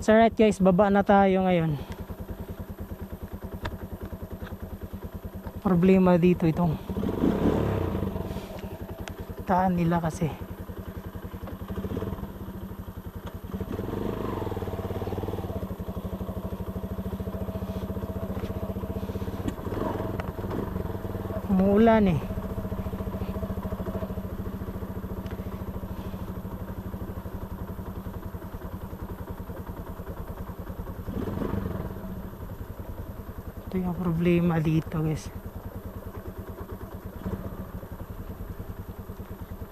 So right guys, baba na tayo ngayon. Problema dito itong taan nila kasi. Umuulan eh. Ito yung problema dito guys.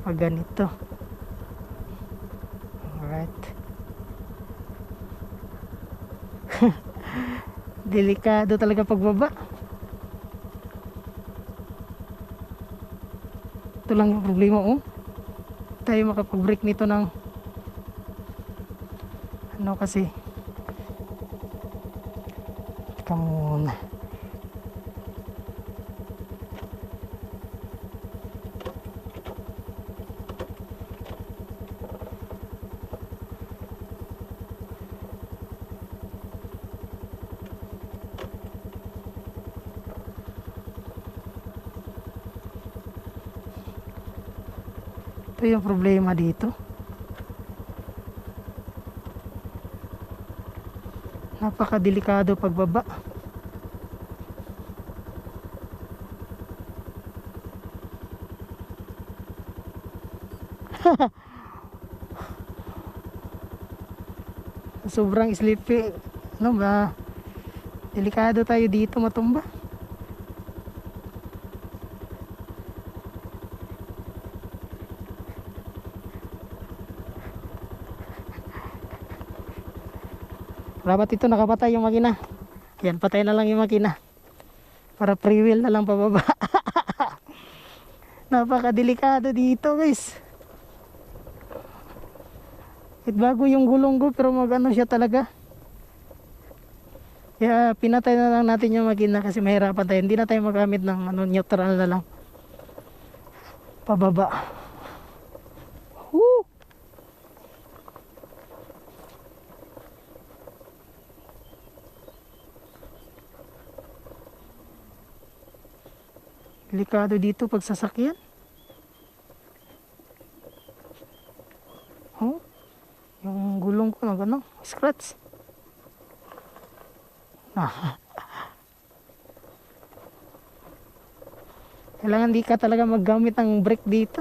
Pag ganito. Alright. Delikado talaga pagbaba. Ito lang yung problema oh. Tayo makapag-break nito ng ano kasi. Teka muna. Ito yung problema dito. Napakadelikado pagbaba. Sobrang sleepy. Ano ba? Delikado tayo dito matumba. Dapat ito nakapatay yung makina. Yan, patay na lang yung makina. Para free wheel na lang pababa. Napakadelikado dito guys. Bago yung gulong ko pero magano siya talaga. Kaya pinatay na lang natin yung makina kasi mahirapan tayo. Hindi na tayo magamit ng neutral na lang. Pababa. Woo! Delikado dito pag sasakyan. Oh, yung gulong ko na gano'n, scratch. Kailangan di ka talaga maggamit ng brake dito.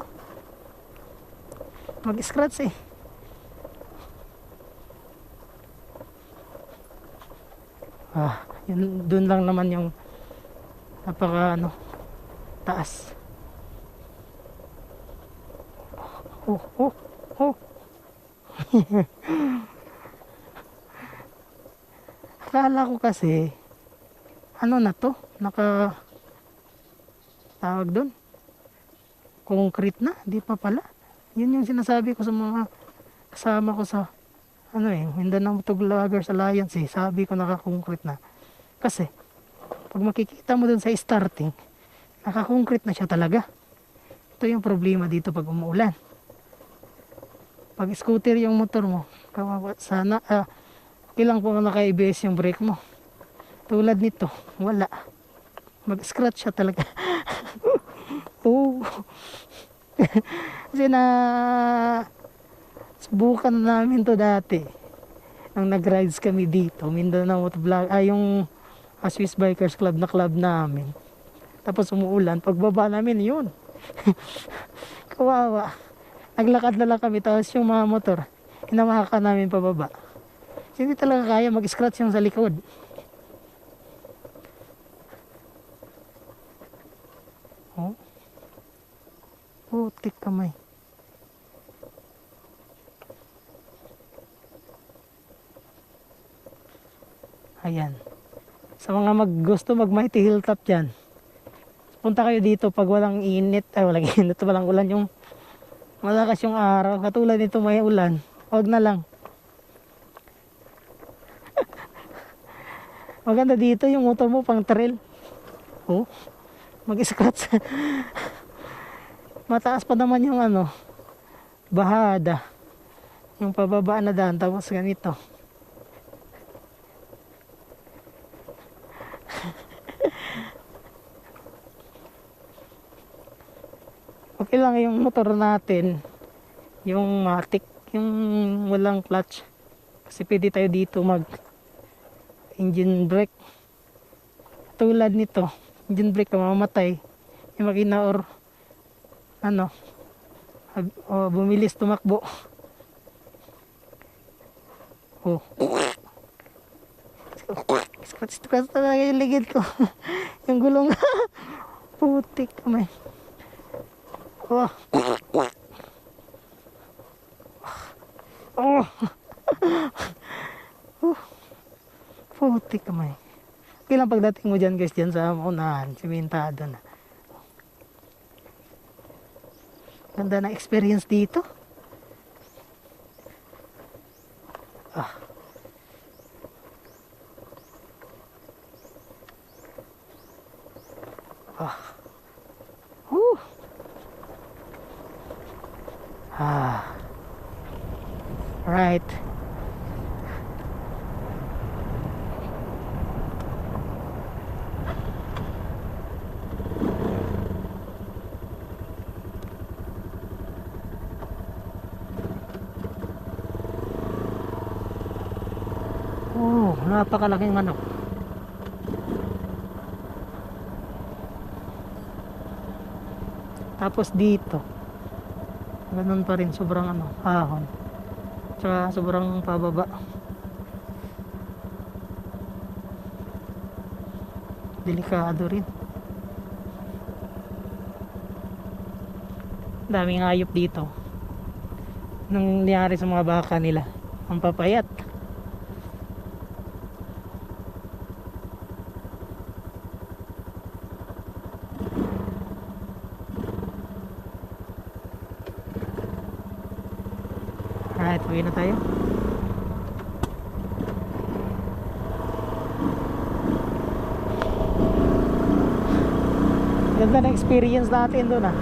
Mag-scratch eh. Yun, dun lang naman yung napaka taas. Oh. Akala ko kasi ano na to, tawag doon, concrete na, di pa pala. Yun yung sinasabi ko sa mga kasama ko sa Mindanao Motovloggers Alliance eh. Sabi ko naka-concrete na kasi pag makikita mo dun sa starting, naka-concrete na siya talaga. Ito yung problema dito pag umuulan. Pag scooter yung motor mo, sana okay lang kung naka-ABS yung brake mo. Tulad nito, wala. Mag-scratch siya talaga. Oh. Kasi subukan namin to dati. Nang nag-rides kami dito, Mindanao Motovlog, yung Swiss Bikers Club na club namin. Tapos umuulan, pagbaba namin yun. Kawawa. Naglakad na lang kami, tapos yung mga motor, hinawakan namin pababa. Hindi talaga kaya mag-scratch yung sa likod. Oh. Putik kamay. Ayan. Sa mga gusto mag-Mighty Hilltop dyan, punta kayo dito pag walang init, walang ulan, yung malakas yung araw. Katulad nito may ulan, wag na lang. Maganda dito yung motor mo pang trail. Oh, mag-scratch. Mataas pa naman yung bahada. Yung pababa na daan, tapos ganito. Kailangan yung motor natin, yung matic, yung walang clutch. Kasi pwede tayo dito mag engine brake. Tulad nito, engine brake ka mamamatay. Yung makina or ano, bumilis tumakbo. Oh. Scratch talaga yung ligid ko. Yung gulong. Putik kamay. Oh. Oh. Putik kamay. Kailang pagdating mo dyan guys, dyan sa unahan, simentado na. Ganda na experience dito. Ah. Ah. Ah. Right. Oh, napakalaking manok. Tapos dito, ganun pa rin, sobrang ano, ahon. Tsaka sobrang pababa. Delikado rin. Daming hayop dito. Nang nangyari sa mga baka nila, ang papayat. Alright, uwi na tayo. Ganda na experience natin doon ah.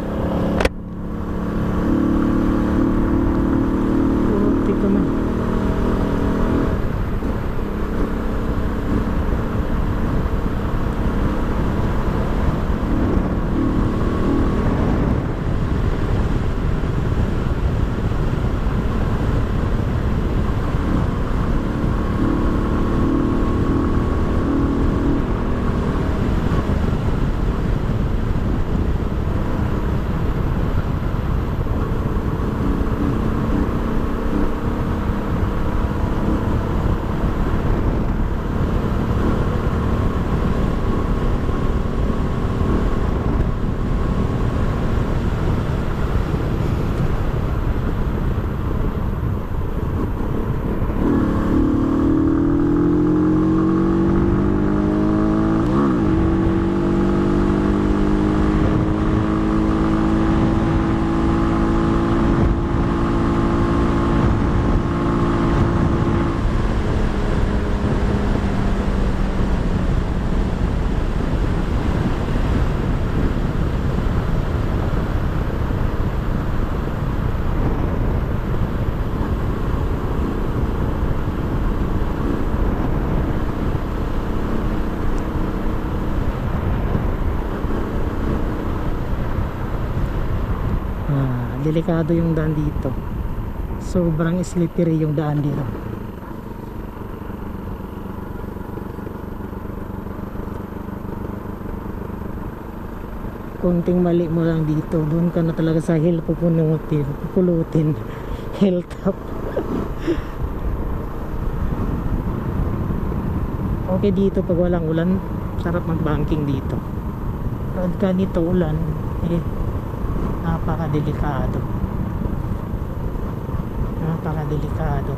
Putik ko man. Delikado yung daan dito. Sobrang slippery yung daan dito. Konting mali mo lang dito, doon ka na talaga sa hill pupulutin. Hilltop. Okay dito pag walang ulan, sarap mag-banking dito. Pagka nito ulan, napakadelikado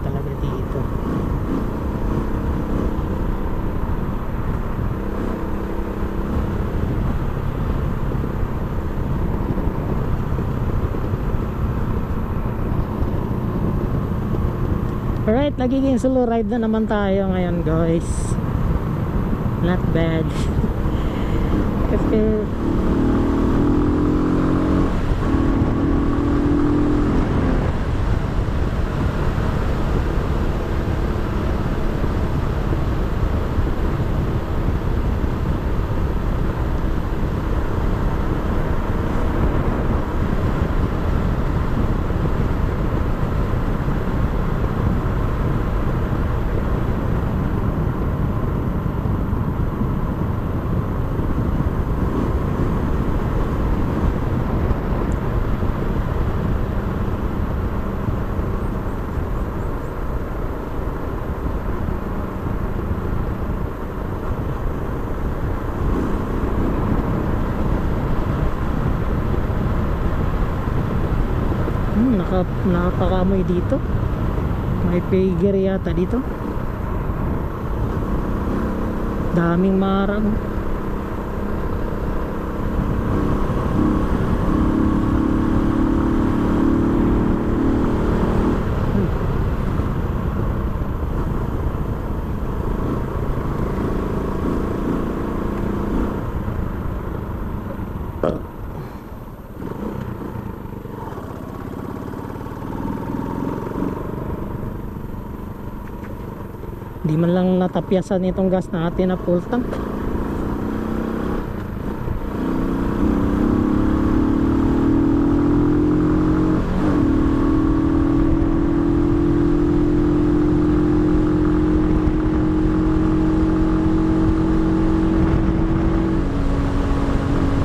talaga dito. Alright, nagiging solo ride na naman tayo ngayon guys. Not bad. Kasi napakamoy dito. May pigger yata dito. Daming marang. Di man lang natapyasan itong gas natin na full tank.